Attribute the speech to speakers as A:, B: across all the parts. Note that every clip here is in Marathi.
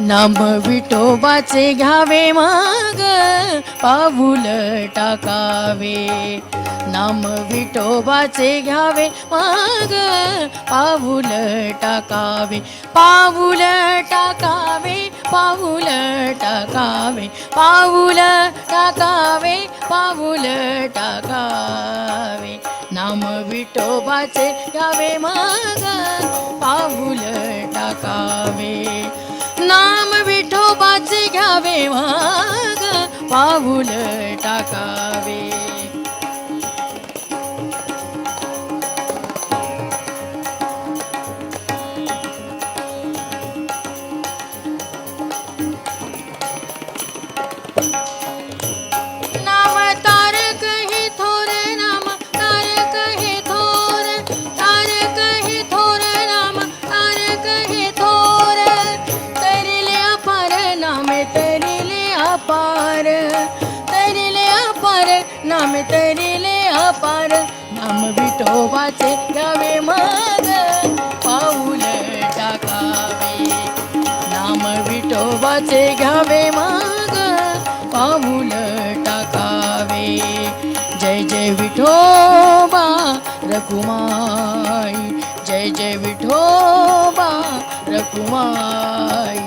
A: नाम विठोबाचे घ्यावे माग पाऊल टाकावे, नाम विठोबाचे घ्यावे माग पाऊल टाकावे, पाऊल टाकावे, पाऊल टाकावे, पाऊल टाकावे, पाऊल टाकावे, नाम विठोबाचे घ्यावे माग पाऊल टाकावे, नाम विठोबाचे घ्यावे माग पाऊल टाकावे. नाम तारक हे थोर, नाम तारक हे थोर, तारक हे थोर, नाम तारक हे थोर, तरिले अपार नामे तरिले अपार, तरिले अपार नामे तरिले अपार, नाम विठोबाचे घ्यावे माग पाऊल टाकावे, नाम विठोबाचे घ्यावे माग पाऊल टाकावे. जय जय विठोबा रखुमाई, जय जय विठोबा रखुमाई,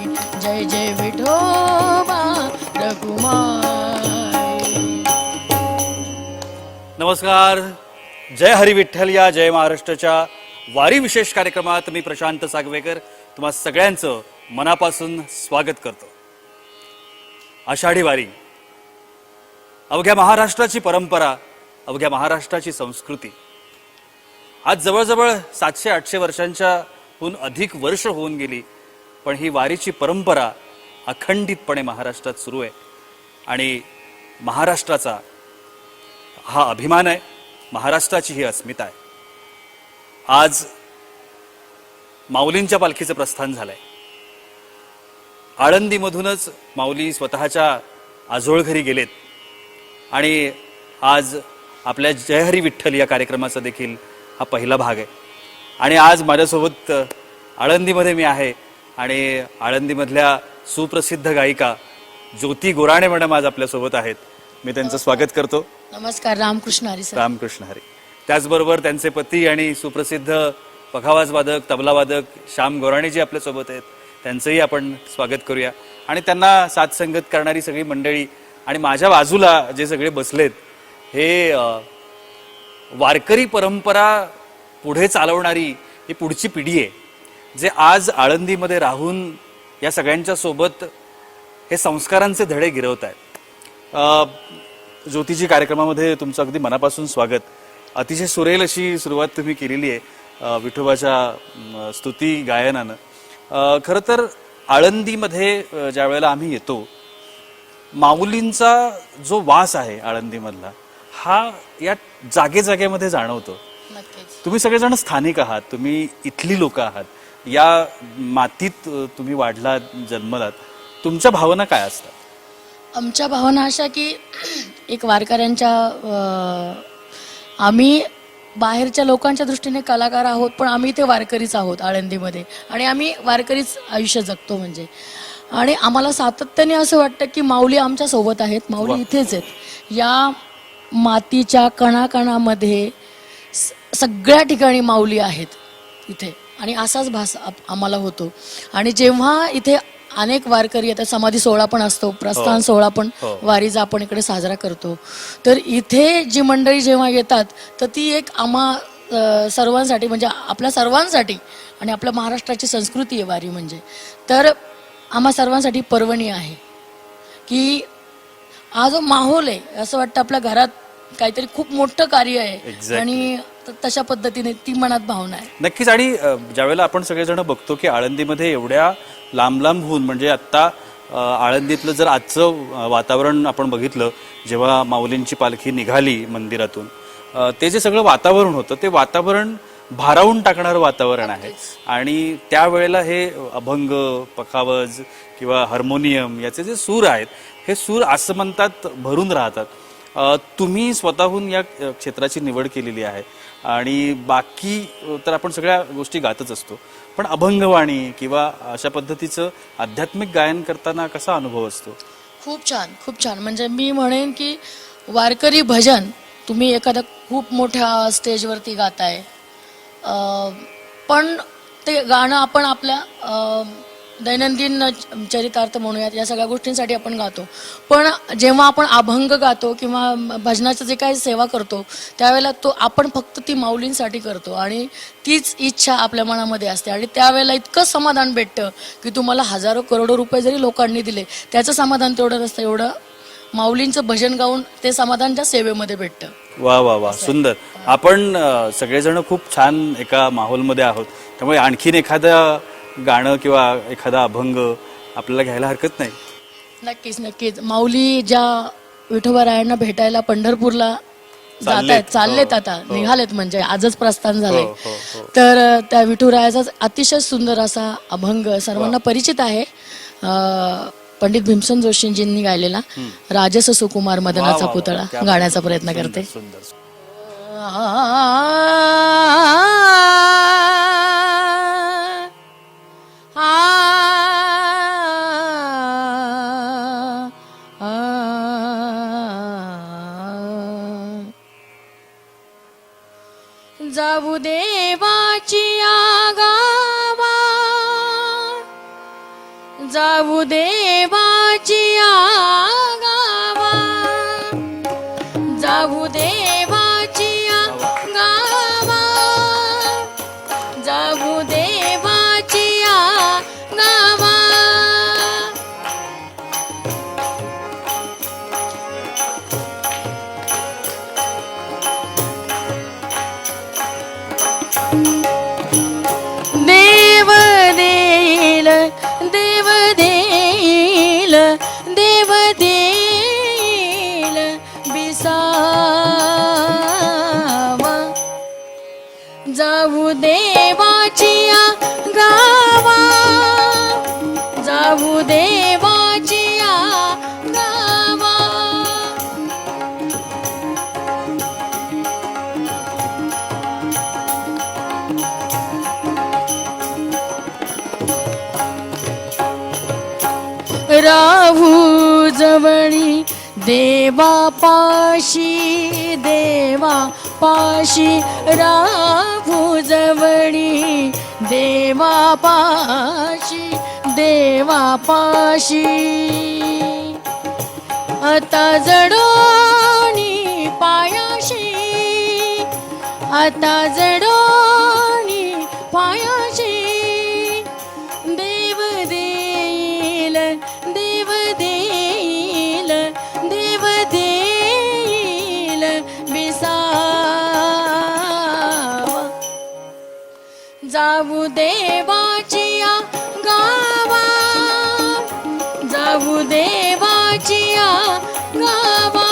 A: जय जय विठोबा रखुमाई.
B: नमस्कार. जय हरी विठ्ठल या जय महाराष्ट्राच्या वारी विशेष कार्यक्रमात मी प्रशांत सागवेकर तुम्हा सगळ्यांचं मनापासून स्वागत करतो. आषाढी वारी अवघ्या महाराष्ट्राची परंपरा, अवघ्या महाराष्ट्राची संस्कृती. आज जवळजवळ 700-800 वर्षांच्याहून अधिक वर्ष होऊन गेली, पण ही वारीची परंपरा अखंडितपणे महाराष्ट्रात सुरू आहे आणि महाराष्ट्राचा हा अभिमान आहे, महाराष्ट्राची ही अस्मिता आहे. आज माऊलींच्या पालखीचं प्रस्थान झालंय. आळंदीमधूनच माऊली स्वतःच्या आजोळघरी गेलेत आणि आज आपल्या जय हरी विठ्ठल या कार्यक्रमाचा देखील हा पहिला भाग आहे. आणि आज माझ्यासोबत आळंदीमध्ये मी आहे आणि आळंदीमधल्या सुप्रसिद्ध गायिका ज्योती गोराणे मॅडम आज आपल्यासोबत आहेत. मी त्यांचं स्वागत करतो.
A: नमस्कार. रामकृष्ण हरी सर.
B: रामकृष्ण हरी. त्याचबरोबर त्यांचे पती आणि सुप्रसिद्ध पखावाज वादक, तबला वादक श्याम गोराणे जी आपल्यासोबत आहेत, त्यांचंही आपण स्वागत करूया. आणि त्यांना साथ संगत करणारी सगळी मंडळी आणि माझ्या बाजूला जे सगळे बसलेत हे वारकरी परंपरा पुढे चालवणारी ही पुढची पिढी आहे, जे आज आळंदीमध्ये राहून या सगळ्यांच्या सोबत हे संस्कारांचे धडे गिरवत आहेत. ज्योतिजी, कार्यक्रमामध्ये तुमचं अगदी मनापासून स्वागत. अतिशय सुरेल अशी सुरुवात तुम्ही केलेली आहे विठोबाच्या स्तुती गायनानं. खरं तर आळंदीमध्ये ज्या वेळेला आम्ही येतो, माऊलींचा जो वास आहे आळंदीमधला, हा या जागेजागेमध्ये जाणवतो. तुम्ही सगळेजण स्थानिक आहात, तुम्ही इथली लोक आहात, या मातीत तुम्ही वाढलात, जन्मलात. तुमच्या भावना काय असतात?
A: आमच्या भावना अशा की एक वारकऱ्यांच्या आम्ही बाहेरच्या लोकांच्या दृष्टीने कलाकार आहोत, पण आम्ही ते वारकरीच आहोत आळंदीमध्ये आणि आम्ही वारकरीच आयुष्य जगतो म्हणजे. आणि आम्हाला सातत्याने असं वाटतं की माऊली आमच्या सोबत आहेत, माऊली इथेच आहेत, या मातीच्या कणाकणामध्ये सगळ्या ठिकाणी माऊली आहेत इथे. आणि असाच भास आम्हाला होतो. आणि जेव्हा इथे अनेक वारकरी येतात, समाधी सोहळा पण असतो, प्रस्थान सोहळा पण वारीचा आपण इकडे साजरा करतो, तर इथे जी मंडळी जेव्हा येतात तर ती एक आम्हा सर्वांसाठी म्हणजे आपल्या सर्वांसाठी आणि आपल्या महाराष्ट्राची संस्कृती आहे वारी म्हणजे. तर आम्हा सर्वांसाठी पर्वणी आहे की हा जो माहोल आहे, असं वाटतं आपल्या घरात काहीतरी खूप मोठं कार्य आहे आणि तशा पद्धतीने ती मनात भावना आहे.
B: नक्कीच. आणि ज्यावेळेला आपण सगळेजण बघतो की आळंदीमध्ये एवढ्या लांब लांब होऊन, म्हणजे आत्ता आळंदीतलं जर आजचं वातावरण आपण बघितलं, जेव्हा माऊलींची पालखी निघाली मंदिरातून, ते जे सगळं वातावरण होतं ते वातावरण भारावून टाकणारं वातावरण आहे. आणि त्यावेळेला हे अभंग, पखावज किंवा हार्मोनियम याचे जे सूर आहेत, हे सूर असं म्हणतात भरून राहतात. तुम्ही स्वतःहून या क्षेत्राची निवड केलेली आहे, आणि बाकी तर आपण सगळ्या गोष्टी गातच असतो, पण अभंगवाणी किंवा अशा पद्धतीचं आध्यात्मिक गायन करताना कसा अनुभव असतो?
A: खूप छान, खूप छान. म्हणजे मी म्हणेन की वारकरी भजन तुम्ही एखाद्या खूप मोठ्या स्टेजवरती गाताय, पण ते गाणं आपण आपल्या दैनंदिन चरितार्थ म्हणूयात या सगळ्या गोष्टींसाठी आपण गातो. पण जेव्हा आपण अभंग गातो किंवा भजनाचं जे काही सेवा करतो त्यावेळेला तो आपण फक्त ती माऊलींसाठी करतो आणि तीच इच्छा आपल्या मनामध्ये असते आणि त्यावेळेला इतकं समाधान भेटतं की तुम्हाला हजारो करोडो रुपये जरी लोकांनी दिले त्याचं समाधान तेवढं नसतं, एवढं माऊलींचं भजन गाऊन ते समाधान त्या सेवेमध्ये भेटतं.
B: वा वा वा, सुंदर. आपण सगळेजण खूप छान एका माहोलमध्ये आहोत, त्यामुळे आणखीन एखादं गाणं किंवा एखादा अभंग आपल्याला घ्यायला हरकत नाही.
A: नक्कीच नक्कीच. माऊली ज्या विठोबारायांना भेटायला पंढरपूरला चाललेत आता, निघालेत म्हणजे आजच प्रस्थान झालंय. तर त्या विठुरायाचा अतिशय सुंदर असा अभंग सर्वांना परिचित आहे, पंडित भीमसेन जोशींजींनी गायलेला राजस सुकुमार मदनाचा पुतळा गाण्याचा प्रयत्न करते. जाऊ देवाची गावा, जाऊ देवाची गावा, जाऊ देवाची गावा, जाऊ देवाची गावा. देव देईल, देव देईल, देव देईल बिसावा. जाऊ देवाची गावा, जाऊ देवाची गावा. राहू जवळी देवा पाशी, देवा पाशी राहू जवळी देवा पाशी, देवा पाशी. आता जडोनी पायाशी, आता जडोनी पायाशी. देव देईल, देव देईल, देव देईल बिसावा. जाऊ देवाची गावा, जाऊ देवाची गावा.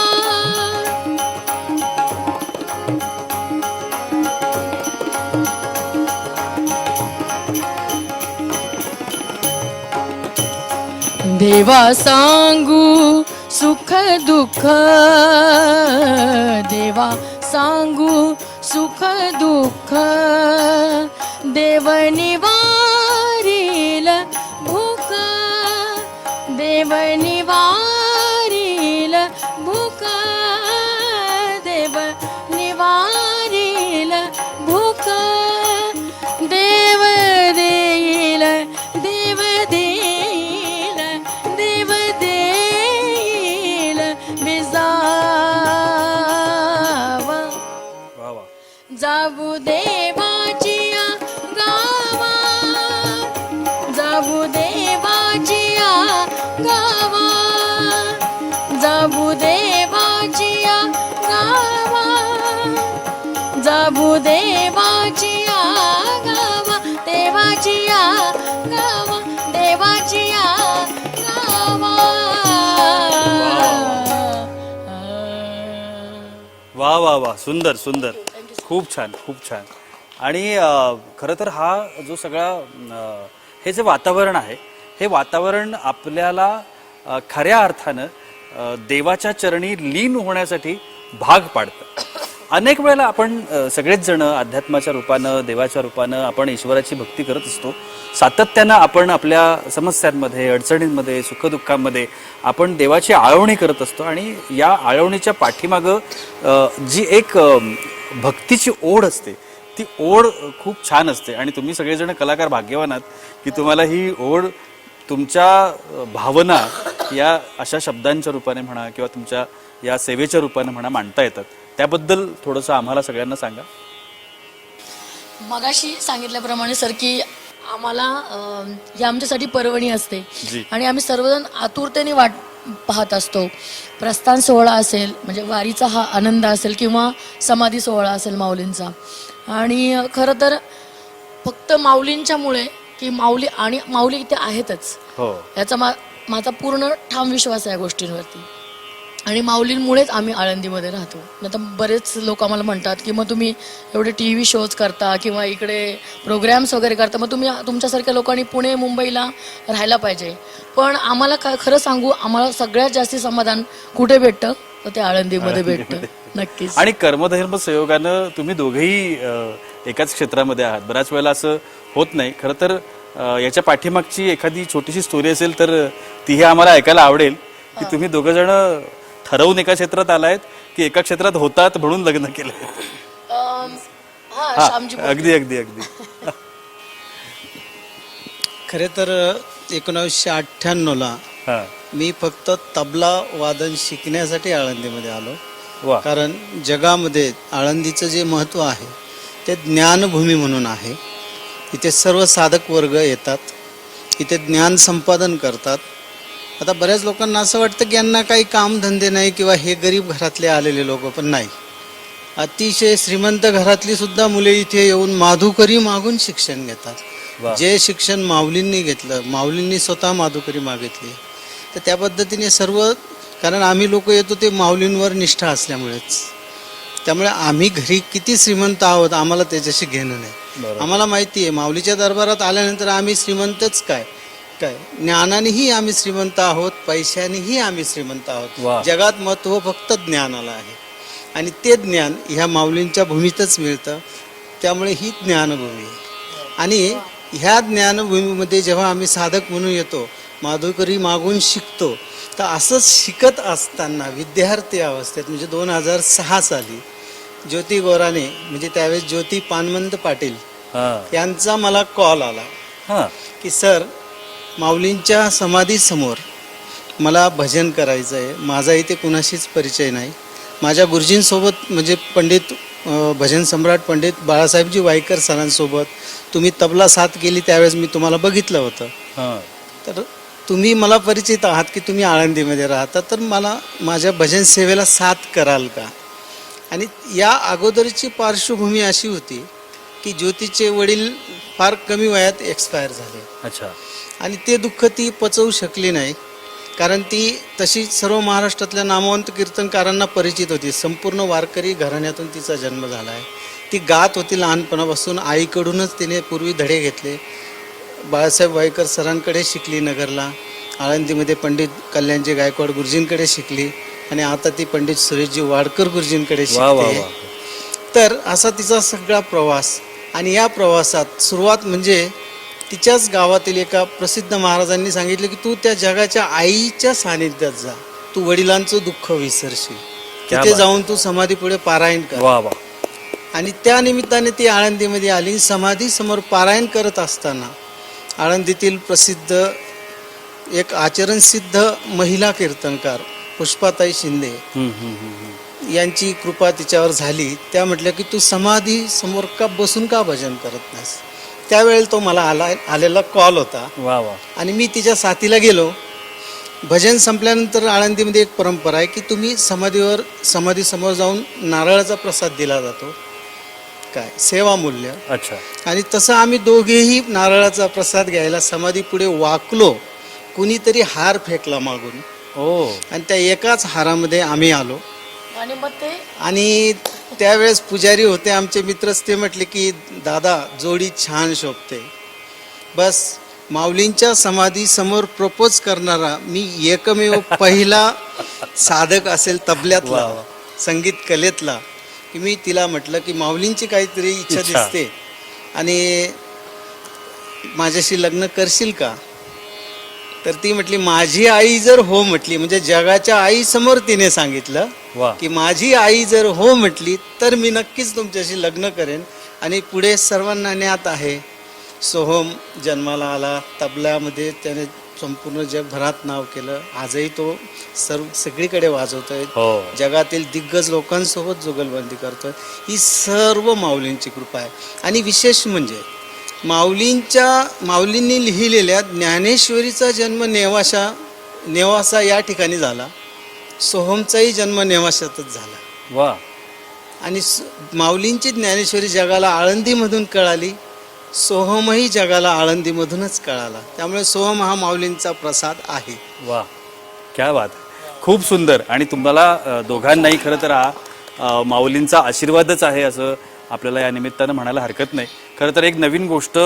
A: देवा सांगू सुख दुःख, देवा सांगू सुख दुःख. देव निवारील भूक, देव निवारील भूक, देव निवारील भूक. देव देईल, देव देईल, देव देईल बिसावा. जाऊ देवाची गावा, जाऊ देवाची गावा, जाऊ देवाची गावा, जाऊ देवाची गावा. देवाची गावा, देवाची गावा.
B: वा वा वा, सुंदर सुंदर, खूप छान खूप छान. आणि खरं तर हा जो सगळा हे जे वातावरण आहे, हे वातावरण आपल्याला खऱ्या अर्थानं देवाच्या चरणी लीन होण्यासाठी भाग पाडतं. अनेक वेळेला आपण सगळेच जण अध्यात्माच्या रूपानं देवाच्या रूपानं आपण ईश्वराची भक्ती करत असतो. सातत्यानं आपण आपल्या समस्यांमध्ये अडचणींमध्ये सुखदुःखांमध्ये आपण देवाची आळवणी करत असतो आणि या आळवणीच्या पाठीमागं जी एक भक्तीची ओढ असते ती ओढ खूप छान असते. आणि तुम्ही सगळेजण कलाकार भाग्यवान आहात की तुम्हाला ही ओढ तुमच्या भावना या अशा शब्दांच्या रूपाने म्हणा किंवा तुमच्या या सेवेच्या रूपाने म्हणा मांडता येतात. त्याबद्दल थोडंसं आम्हाला सगळ्यांना सांगा.
A: मगाशी सांगितल्याप्रमाणे सर की आम्हाला ही आमच्यासाठी पर्वणी असते
B: जी.
A: आणि आम्ही सर्वजण आतुरतेने वाट पाहत असतो. प्रस्थान सोहळा असेल म्हणजे वारीचा हा आनंद असेल किंवा समाधी सोहळा असेल माऊलींचा. आणि खरं तर फक्त माऊलींच्यामुळे की माऊली इथे आहेतच
B: हो
A: याचा माझा पूर्ण ठाम विश्वास आहे या गोष्टींवरती. आणि माऊलींमुळेच आम्ही आळंदीमध्ये राहतो. नाही तर बरेच लोक आम्हाला म्हणतात की मग तुम्ही एवढे TV शोज करता किंवा इकडे प्रोग्रॅम्स वगैरे करता, मग तुम्ही तुमच्यासारख्या लोकांनी पुणे मुंबईला राहायला पाहिजे. पण आम्हाला खरं सांगू, आम्हाला सगळ्यात जास्ती समाधान कुठे भेटतं तर ते आळंदीमध्ये भेटतं. नक्कीच.
B: आणि कर्मधर्म संयोगानं तुम्ही दोघेही एकाच क्षेत्रामध्ये आहात. बऱ्याच वेळेला असं होत नाही. खरं तर याच्या पाठीमागची एखादी छोटीशी स्टोरी असेल तर तीही आम्हाला ऐकायला आवडेल की तुम्ही दोघं जण ठरवून एका क्षेत्रात आलायत की एका क्षेत्रात होतात म्हणून लग्न केलं.
A: हा श्यामजी
B: अगदी अगदी अगदी.
C: खरे तर 1998ला
B: हा
C: मी फक्त तबला वादन शिकण्यासाठी आळंदीमध्ये आलो.
B: वा
C: कारण जगामध्ये आळंदीचं जे महत्त्व आहे ते ज्ञानभूमी म्हणून आहे. इथे सर्व साधक वर्ग येतात, इथे ज्ञान संपादन करतात. आता बऱ्याच लोकांना असं वाटतं की यांना काही कामधंदे नाही किंवा हे गरीब घरातले आलेले लोक, पण नाही. अतिशय श्रीमंत घरातली सुद्धा मुले इथे येऊन माधुकरी मागून शिक्षण घेतात.
B: वा.
C: जे शिक्षण माऊलींनी घेतलं, माऊलींनी स्वतः माधुकरी मागितली, तर त्या पद्धतीने सर्व, कारण आम्ही लोक येतो ते माऊलींवर निष्ठा असल्यामुळेच. त्यामुळे आम्ही घरी किती श्रीमंत आहोत आम्हाला त्याच्याशी घेणं नाही.
B: बरोबर.
C: आम्हाला माहिती आहे माऊलीच्या दरबारात आल्यानंतर आम्ही श्रीमंतच काय ज्ञानानेही आम्ही श्रीमंत आहोत, पैशानेही आम्ही श्रीमंत
B: वा.
C: आहोत. जगात महत्त्व फक्त ज्ञानाला आहे आणि ते ज्ञान ह्या माऊलींच्या भूमीतच मिळतं. त्यामुळे ही ज्ञानभूमी आहे. आणि ह्या ज्ञानभूमीमध्ये जेव्हा आम्ही साधक म्हणून येतो, माधुकरी मागून शिकतो, तर असंच शिकत असताना विद्यार्थी अवस्थेत म्हणजे 2006 साली ज्योती गोराने म्हणजे त्यावेळेस ज्योती पानमंत पाटील
B: हा
C: यांचा मला कॉल आला
B: हा
C: की सर, माऊलींच्या समाधीसमोर मला भजन करायचं आहे. माझा इथे कुणाशीच परिचय नाही. माझ्या गुरुजींसोबत म्हणजे पंडित भजन सम्राट पंडित बाळासाहेबजी वाईकर सरांसोबत तुम्ही तबला साथ केली त्यावेळेस मी तुम्हाला बघितलं होतं.
B: हा
C: तर तुम्ही मला परिचित आहात की तुम्ही आळंदीमध्ये राहता, तर मला माझ्या भजन सेवेला साथ कराल का? आणि या अगोदरची पार्श्वभूमी अशी होती की ज्योतीचे वडील फार कमी वयात एक्सपायर झाले
B: अच्छा
C: आणि ते दुःख ती पचवू शकली नाही. कारण ती तशी सर्व महाराष्ट्रातल्या नामवंत कीर्तनकारांना परिचित होती. संपूर्ण वारकरी घराण्यातून तिचा जन्म झाला आहे. ती गात होती लहानपणापासून. आईकडूनच तिने पूर्वी धडे घेतले. बाळासाहेब वाईकर सरांकडे शिकली नगरला, आळंदीमध्ये पंडित कल्याणजी गायकवाड गुरुजींकडे शिकली आणि आता ती पंडित सुरेशजी वाडकर गुरुजींकडे
B: वा वा
C: शिकते.
B: वा.
C: तर असा तिचा सगळा प्रवास. आणि या प्रवासात सुरुवात म्हणजे तिच्याच गावातील एका प्रसिद्ध महाराजांनी सांगितलं की तू त्या जगाच्या आईच्या सानिध्यात जा, तू वडिलांचं दुःख विसरशील,
B: क्या
C: तिथे
B: बात.
C: जाऊन तू समाधीपुढे पारायण कर.
B: वा वा.
C: आणि त्या निमित्ताने ती आळंदीमध्ये आली. समाधी समोर पारायण करत असताना आळंदीतील प्रसिद्ध एक आचरणसिद्ध महिला कीर्तनकार पुष्पाताई शिंदे यांची कृपा तिच्यावर झाली. त्या म्हटल्या की तू समाधी समोर का बसून का भजन करत नाहीस? त्यावेळेला तो मला आलेला कॉल होता
B: वा वा.
C: आणि मी तिच्या साथीला गेलो. भजन संपल्यानंतर आळंदीमध्ये एक परंपरा आहे की तुम्ही समाधीसमोर जाऊन नारळाचा प्रसाद दिला जातो, काय सेवामूल्य.
B: अच्छा
C: आणि तसं आम्ही दोघेही नारळाचा प्रसाद घ्यायला समाधी पुढे वाकलो. कुणीतरी हार फेकला मागून
B: ओ
C: आणि त्या एकाच हारामध्ये आम्ही आलो.
A: आणि मग ते
C: आणि त्यावेळेस पुजारी होते आमचे मित्रच, ते म्हटले की दादा जोडी छान शोभते. बस माऊलींच्या समाधी समोर प्रपोज करणारा मी एकमेव पहिला साधक असेल तबल्यातला,
B: वा वा.
C: संगीत कलेतला. की मी तिला म्हटलं की माऊलींची काहीतरी इच्छा
B: इच्छा.
C: दिसते आणि माझ्याशी लग्न करशील का? तर ती म्हटली माझी आई जर हो म्हटली, म्हणजे जगाच्या आईसमोर तिने सांगितलं
B: वा.
C: की माझी आई जर हो म्हटली तर मी नक्कीच तुमच्याशी लग्न करेन. आणि पुढे सर्वांना ज्ञात आहे, सोहम जन्माला आला, तबल्यामध्ये त्याने संपूर्ण जगभरात नाव केलं. आजही तो सगळीकडे वाजवतोय,
B: हो.
C: जगातील दिग्गज लोकांसोबत जुगलबंदी करतोय. ही सर्व माऊलींची कृपा आहे. आणि विशेष म्हणजे माऊलींनी लिहिलेल्या ज्ञानेश्वरीचा जन्म नेवासा या ठिकाणी झाला. सोहमचाही जन्म नेवाशातच झाला.
B: वा.
C: आणि माऊलींची ज्ञानेश्वरी जगाला आळंदीमधून कळाली, सोहमही जगाला आळंदीमधूनच कळाला. त्यामुळे सोहम हा माऊलींचा प्रसाद आहे.
B: वा, क्या बात. खूप सुंदर. आणि तुम्हाला दोघांनाही खरं तर हा माऊलींचा आशीर्वादच आहे असं आपल्याला या निमित्तानं म्हणायला हरकत नाही. खरं तर एक नवीन गोष्ट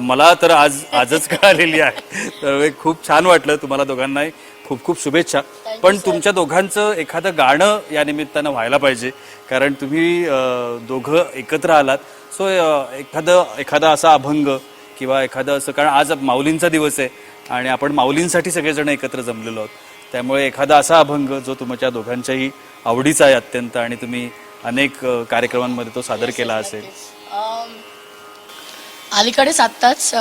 B: मला तर आजच कळालेली आहे. तर खूप छान वाटलं. तुम्हाला दोघांनाही खूप खूप शुभेच्छा. पण तुमच्या दोघांचं एखादं गाणं या निमित्तानं व्हायला पाहिजे, कारण तुम्ही दोघं एकत्र आलात. सो एखादा असा अभंग किंवा एखादं असं, कारण आज माऊलींचा दिवस आहे आणि आपण माऊलींसाठी सगळेजण एकत्र जमलेलो आहोत. त्यामुळे एखादा असा अभंग जो तुमच्या दोघांच्याही आवडीचा आहे अत्यंत, आणि तुम्ही अनेक कार्यक्रमांमध्ये तो सादर केला असेल.
A: अलीकडेच आत्ताच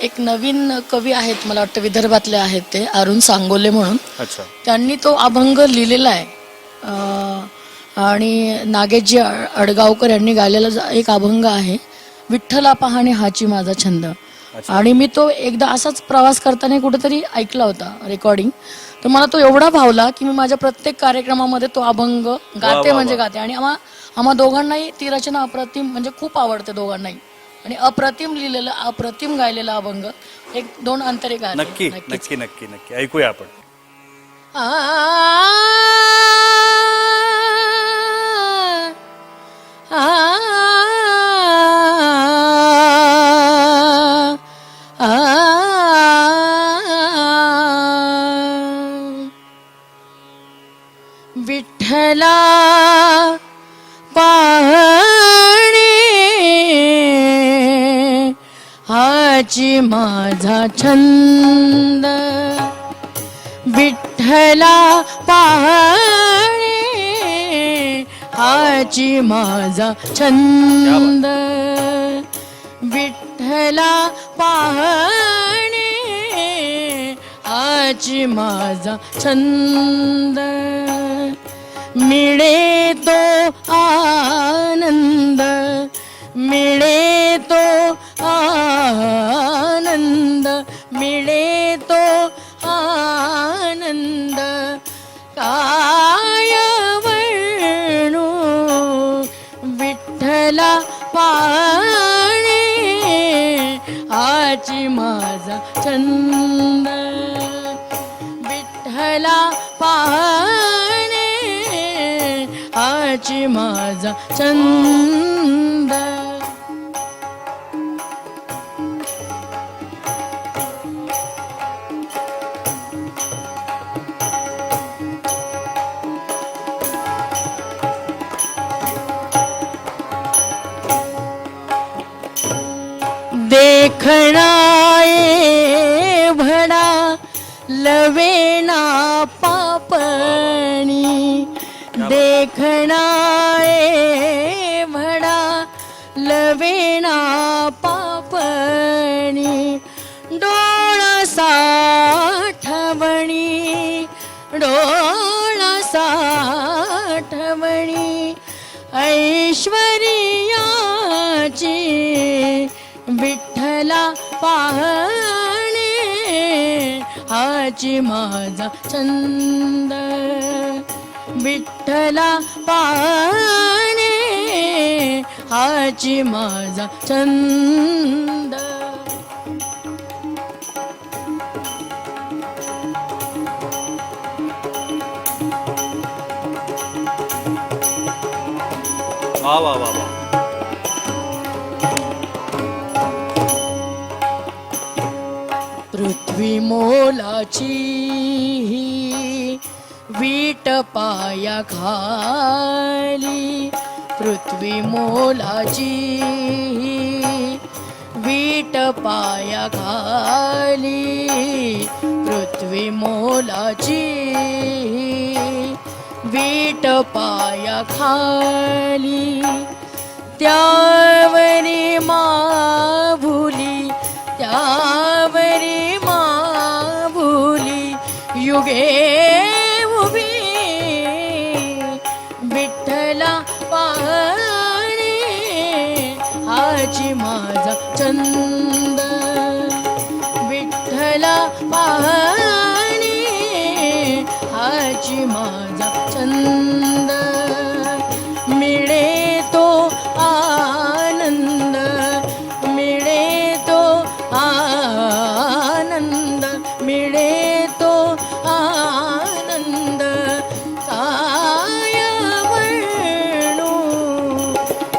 A: एक नवीन कवी आहेत, मला वाटतं विदर्भातले आहेत ते, अरुण सांगोले म्हणून.
B: अच्छा.
A: त्यांनी तो अभंग लिहिलेला आहे. आणि नागेशजी अडगावकर यांनी गायलेला एक अभंग आहे, विठ्ठला पाहणे हाची माझा छंद. आणि मी तो एकदा असाच प्रवास करताना कुठेतरी ऐकला होता रेकॉर्डिंग. तर मला तो एवढा भावला की मी माझ्या प्रत्येक कार्यक्रमामध्ये तो अभंग गाते, म्हणजे गाते. आणि आम्हा दोघांनाही ती रचना अप्रतिम, म्हणजे खूप आवडते दोघांनाही. आणि अप्रतिम लिहिलेलं, अप्रतिम गायलेला अभंग. एक दोन अंतरे गाते.
B: नक्की नक्की नक्की नक्की ऐकूया आपण.
A: विठ्ठला पाहणे हाची माझा छंद, विठ्ठला पाहणे हाची माझा छंद, विठ्ठला पाहणे हाची माझा छंद. मिळे तो आनंद, मिळे तो आनंद, मिळे तो आनंद, काय वर्णू विठ्ठला पाहणे हाची माझा छंद, विठ्ठला पाहणे हाची माझा छंद. देखना भडा लवेना पापणी, देखना भडा लवेना पापणी, डोळा साठवणी, डोळा साठवणी, ऐश्वर्याची विठ्ठला पाहणे हाची माझा छंद, विठ्ठला पाहणे हाची माझा छंद.
B: वा वा वा वा.
A: पृथ्वी मोलाची वीट पाया खाली, पृथ्वी मोलाची वीट पाया खाली, पृथ्वी मोलाची वीट पाया खाली, त्यावरी माभुली, त्यावरी माभुली युगे उभी, विठ्ठला पाहणे हाची माझा छंद, विठ्ठला पाहणे हाची माझा छंद, मिळे तो आनंद, मिळे तो आनंद, मिळे तो आनंद, काय वर्णू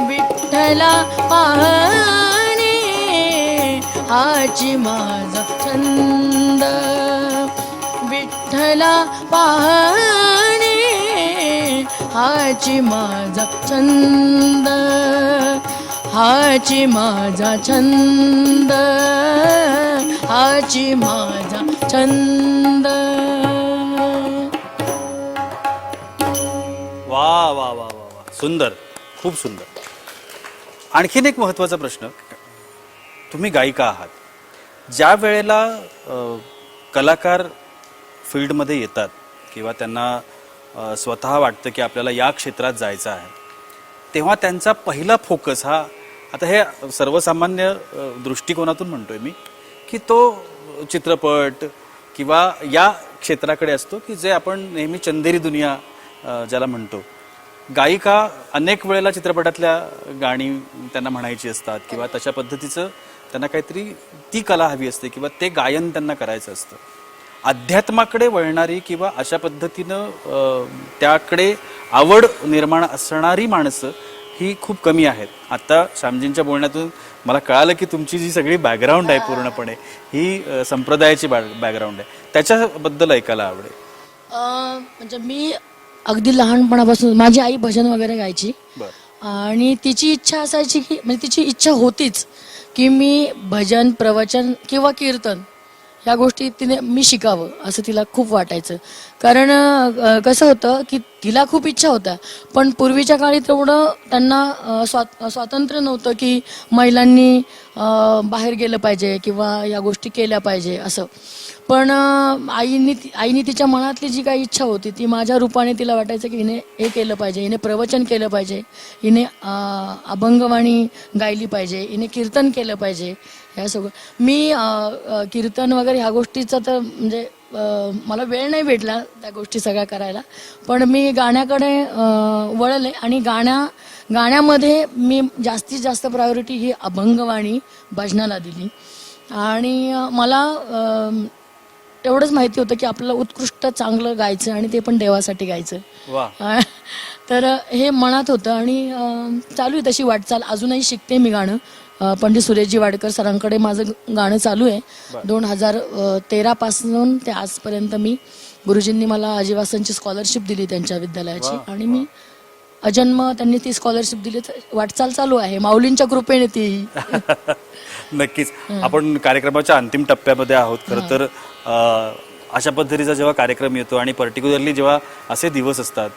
A: विठ्ठला पाहणे हाची माझा छंद, विठ्ठला पाहणे हाची माझा छंद, हाची माझा छंद, हाची माझा छंद.
B: वा वा वा वा वा, सुंदर, खूप सुंदर. आणखीन एक महत्त्वाचा प्रश्न, तुम्ही गायिका आहात, ज्या वेळेला कलाकार फील्डमध्ये येतात किंवा त्यांना स्वतः वाटतं की आपल्याला या क्षेत्रात जायचं आहे, तेव्हा त्यांचा पहिला फोकस हा, आता हे सर्वसामान्य दृष्टिकोनातून म्हणतोय मी, की तो चित्रपट किंवा या क्षेत्राकडे असतो की जे आपण नेहमी चंदेरी दुनिया ज्याला म्हणतो. गायिका अनेक वेळेला चित्रपटातल्या गाणी त्यांना म्हणायची असतात किंवा तशा पद्धतीचं त्यांना काहीतरी ती कला हवी असते किंवा ते गायन त्यांना करायचं असतं. अध्यात्माकडे वळणारी किंवा अशा पद्धतीनं त्याकडे आवड निर्माण असणारी माणसं ही खूप कमी आहेत. आता श्यामजींच्या बोलण्यातून मला कळालं की तुमची जी सगळी बॅकग्राऊंड आहे पूर्णपणे ही संप्रदायाची बॅकग्राऊंड आहे, त्याच्याबद्दल ऐकायला आवडेल.
A: म्हणजे मी अगदी लहानपणापासून माझी आई भजन वगैरे गायची आणि तिची इच्छा असायची की म्हणजे तिची इच्छा होतीच की मी भजन प्रवचन किंवा कीर्तन ह्या गोष्टी मी शिकावं असं तिला खूप वाटायचं. कारण कसं होतं की तिला खूप इच्छा होता, पण पूर्वीच्या काळी तेवढं त्यांना स्वातंत्र्य नव्हतं की महिलांनी बाहेर गेलं पाहिजे किंवा या गोष्टी केल्या पाहिजे असं. पण आईने तिच्या मनातली जी काही इच्छा होती ती माझ्या रूपाने तिला वाटायचं की हिने हे केलं पाहिजे, हिने प्रवचन केलं पाहिजे, हिने अभंगवाणी गायली पाहिजे, हिने कीर्तन केलं पाहिजे. ह्या सगळं मी कीर्तन वगैरे ह्या गोष्टीचा तर म्हणजे मला वेळ नाही भेटला त्या गोष्टी सगळ्या करायला, पण मी गाण्याकडे वळले आणि गाण्यामध्ये मी जास्तीत जास्त प्रायोरिटी ही अभंगवाणी भजनाला दिली. आणि मला एवढंच माहिती होतं की आपल्याला उत्कृष्ट चांगलं गायचं आणि ते पण देवासाठी गायचं. तर हे मनात होतं आणि चालू आहे तशी वाटचाल. अजूनही शिकते मी गाणं. पंडित सुरेशजी वाडकर सरांकडे माझं गाणं चालू आहे. 2013 पासून ते आजपर्यंत मी गुरुजींनी मला आजीवासनची स्कॉलरशिप दिली त्यांच्या विद्यालयाची आणि मी अजन्म त्यांनी ती स्कॉलरशिप दिली. वाटचाल चालू आहे माऊलींच्या कृपेने ती.
B: नक्कीच. आपण कार्यक्रमाच्या अंतिम टप्प्यामध्ये आहोत. खरं तर अशा पद्धतीचा जेव्हा कार्यक्रम येतो आणि पर्टिक्युलरली जेव्हा असे दिवस असतात,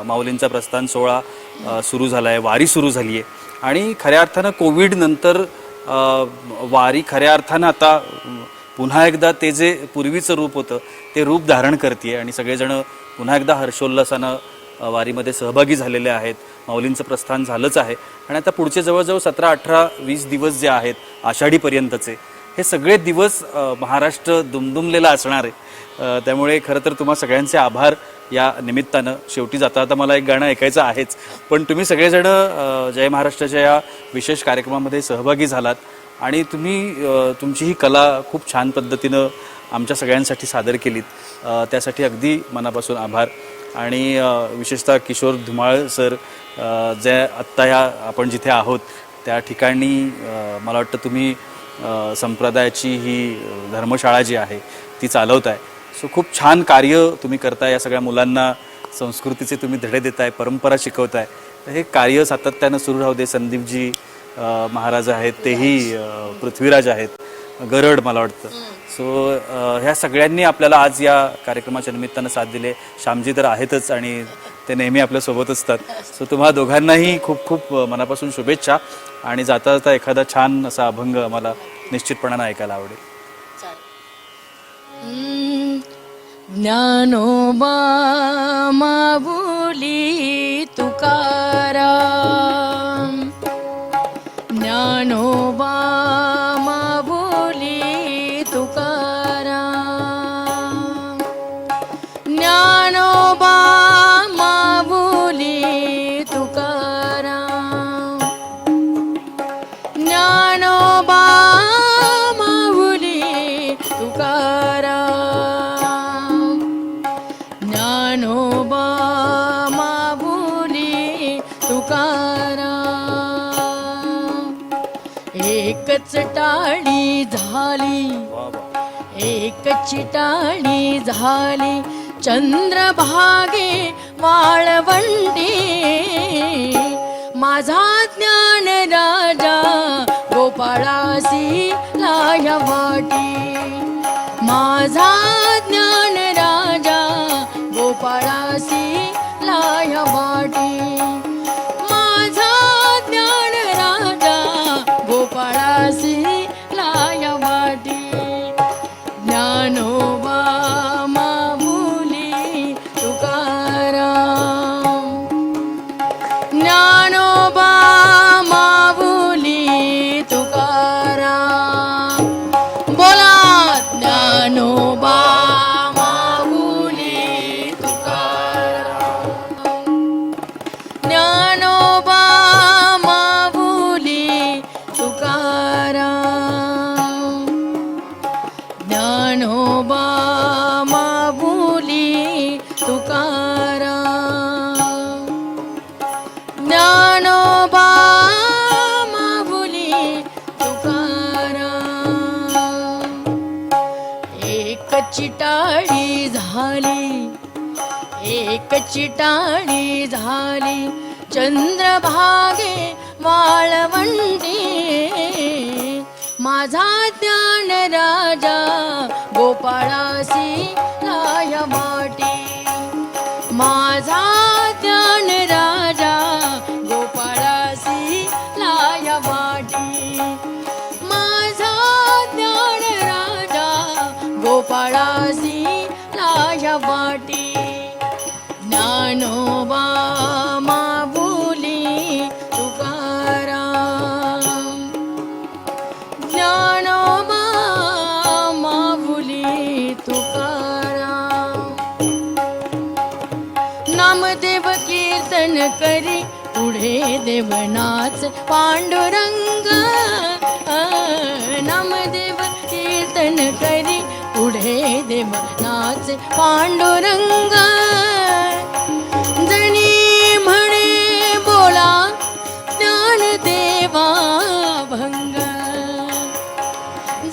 B: माऊलींचा प्रस्थान सोहळा सुरू झाला आहे, वारी सुरू झाली आहे आणि खऱ्या अर्थानं कोविड नंतर वारी खऱ्या अर्थानं आता पुन्हा एकदा ते जे पूर्वीचं रूप होतं ते रूप धारण करते आणि सगळेजण पुन्हा एकदा हर्षोल्लासानं वारीमध्ये सहभागी झालेले आहेत. माऊलींचं प्रस्थान झालंच आहे आणि आता पुढचे जवळजवळ 17, 18, 20 दिवस जे आहेत आषाढीपर्यंतचे, हे सगळे दिवस महाराष्ट्र दुमदुमलेला असणार आहे. त्यामुळे खरं तर तुम्हा सगळ्यांचे आभार या निमित्तानं. शेवटी जाता आता मला एक गाणं ऐकायचं आहेच, पण तुम्ही सगळेजण जय महाराष्ट्राच्या या विशेष कार्यक्रमामध्ये सहभागी झालात आणि तुम्ही तुमची ही कला खूप छान पद्धतीनं आमच्या सगळ्यांसाठी सादर केलीत. त्यासाठी अगदी मनापासून आभार. आणि विशेषतः किशोर धुमाळ सर, जे आत्ता ह्या आपण जिथे आहोत त्या ठिकाणी मला वाटतं तुम्ही संप्रदायाची ही धर्मशाळा जी आहे ती चालवताय. सो खूप छान कार्य तुम्ही करताय. या सगळ्या मुलांना संस्कृतीचे तुम्ही धडे देताय, परंपरा शिकवताय. हे कार्य सातत्यानं सुरू राहू दे. संदीपजी महाराज आहेत, तेही पृथ्वीराज आहेत, गरड मला वाटतं. सो ह्या सगळ्यांनी आपल्याला आज या कार्यक्रमाच्या निमित्तानं साथ दिले. श्यामजी तर आहेतच आणि ते नेहमी आपल्यासोबत असतात. सो तुम्हा दोघांनाही खूप खूप मनापासून शुभेच्छा. आणि जाता जाता एखादा छान असा अभंग आम्हाला निश्चितपणानं ऐकायला आवडेल.
A: ज्ञानोबा माऊली तुकाराम, ज्ञानोबा माऊली तुकाराम, ज्ञानोबा माऊली तुकाराम, ज्ञानोबा माऊली तुकाराम, ज्ञानोबा माऊली तुकाराम. एकच टाळी झाली, एकच टाळी झाली, चंद्रभागे वाळवंटी, माझा ज्ञान राजा गोपाळासी लाया वाटी, माझा ज्ञान राजा गोपाळासी लाया वाटी, माझा ज्ञान राजा गोपाळासी लाया वाटी. ज्ञानोबा माऊली तुकाराम, ज्ञानोबा माऊली तुकाराम. बोला ज्ञानोबा माऊली तुकाराम, ज्ञानोबा माऊली तुकाराम, ज्ञानोबा माऊली तुकाराम, ज्ञानोबा माऊली तुकाराम. एकच टाळी झाली, एकच टाळी झाली, चंद्रभागे वाळवंटी, माझा ज्ञान राजा गोपाळासी लाया वाटी, माझा ज्ञान राजा गोपाळासी लाया वाटी, माझा ज्ञान राजा गोपाळासी लाया वाटी. ज्ञानोबा माऊली तुकाराम, ज्ञानोबा माऊली तुकाराम. नामदेव कीर्तन करी पुढे देवनाच पांडुरंग, नामदेव कीर्तन करी पुढे देवनाच पांडुरंग, जणी म्हणे बोला ज्ञानदेवा भंग,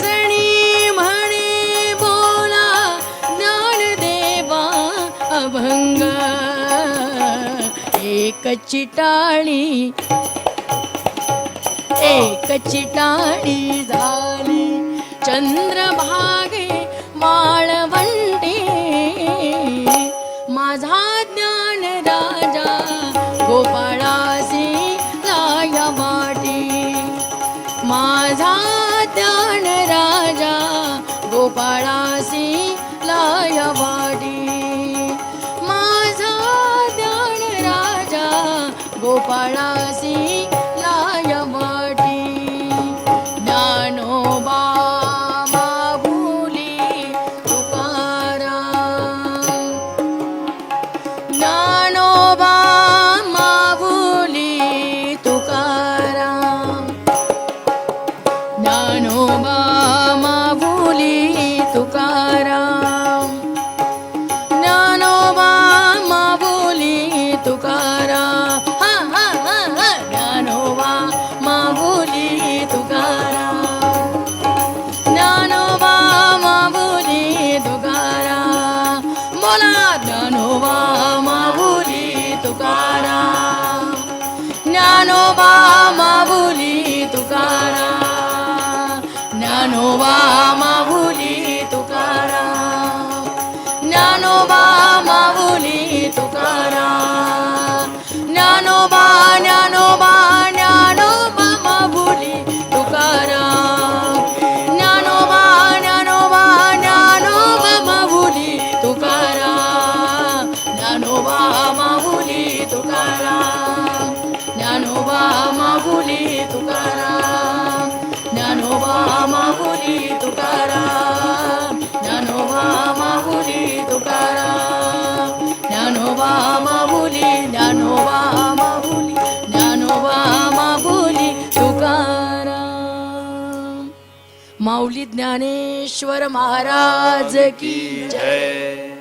A: जणी म्हणे बोला ज्ञानदेवा अभंग. एकच टाळी, एकच टाळी झाली, चंद्रभागे वाळवंटी, माझा ज्ञान राजा गोपाळासी लाया वाटी, माझा ज्ञान राजा गोपाळासी लाया वाटी, माझा ज्ञान राजा गोपाळासी लाया वाटी. ज्ञानोबा माऊली तुकाराम, ज्ञानोबा माऊली तुकाराम, ज्ञानोबा माऊली तुकाराम, ज्ञानोबा माऊली तुकाराम. हा हा हा हा. ज्ञानोबा माऊली तुकाराम, ज्ञानोबा माऊली तुकाराम. बोला ज्ञानोबा माऊली तुकाराम, ज्ञानोबा माऊली तुकाराम, ज्ञानोबा माऊली तुकाराम, ज्ञानोबा ज्ञानोबा ज्ञानोबा माऊली तुकाराम, ज्ञानोबा ज्ञानोबा ज्ञानोबा माऊली तुकाराम, ज्ञानोबा माऊली तुकाराम, ज्ञानोबा माऊली तुकाराम, ज्ञानोबा माऊली तुकाराम, ज्ञानोबा माऊली तुकाराम, ज्ञानोबा माऊली, ज्ञानोबा माऊली, ज्ञानोबा माऊली तुकाराम. माऊली ज्ञानेश्वर महाराज की जय.